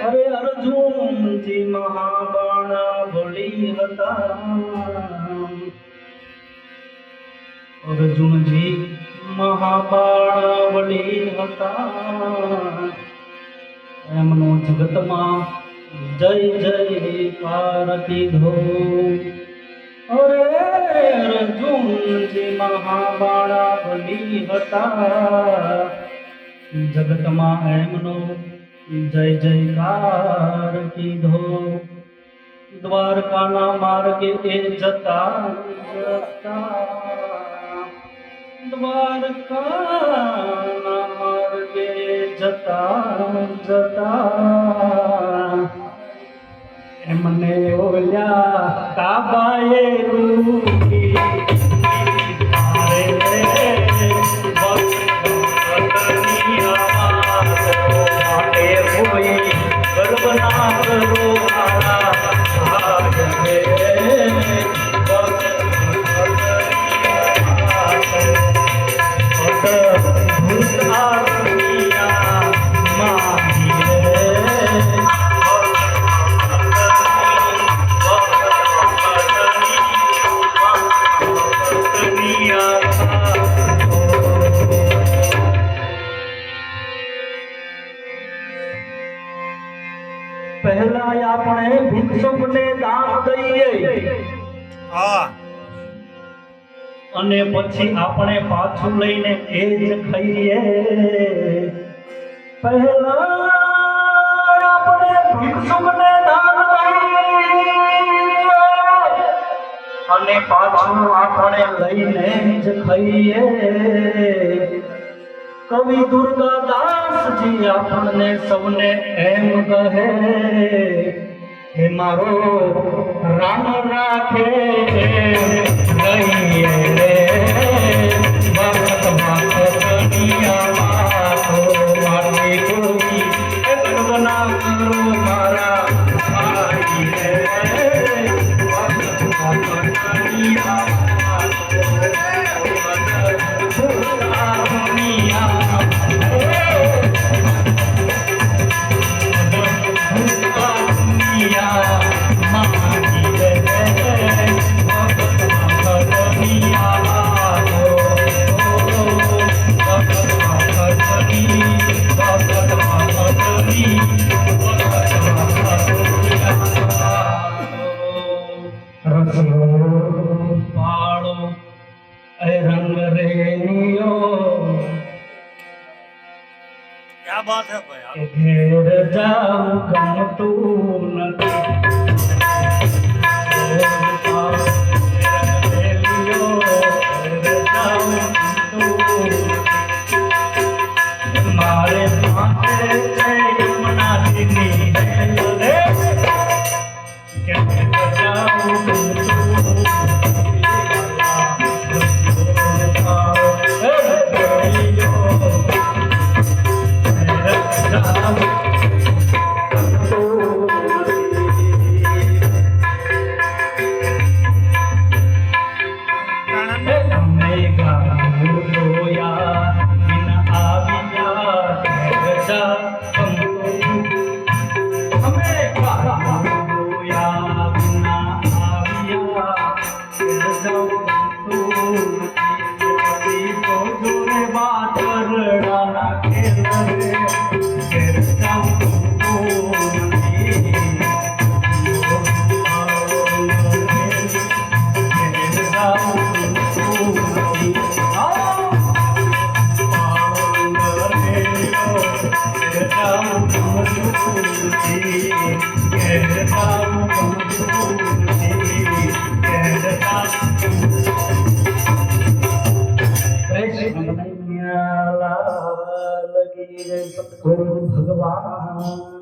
અરે અર્જુનજી મહાબાણા વળી હતા, અર્જુનજી મહાબાણા વળી હતા, એમનો જગતમાં જય જયકાર કીધો. અરે અર્જુનજી મહાબાણા વળી હતા, જગતમાં એમનો જય જયકાર કીધો. દ્વારકાના માર્ગે એ જતા જતા, દ્વારકાના માર્ગે જતા જતા, એમને ઓલ્યા કાબાએ રૂકી. પહેલા આપણે ભિક્ષુકને દાન દઈએ, અને પછી આપણે પાછું લઈને એ જ ખાઈએ. પહેલા આપણે ભિક્ષુકને દાન દઈએ, અને પાછું આપણે લઈને જ ખાઈએ. કવિ દુર્ગાદાસજી આપણને સૌને એમ કહે, હે મારો રામ રાખે રહીએ રે ભગતમાં કનિયામાં તો મારી કોઈ ગર્વના કરો મારા ભાઈ રે ભગતમાં કનિયામાં रंग रेनियो क्या बात है भाई घेर जाऊं कम तू मारे माथे से यमुना दिनी घेर जाऊं कम तू भगवान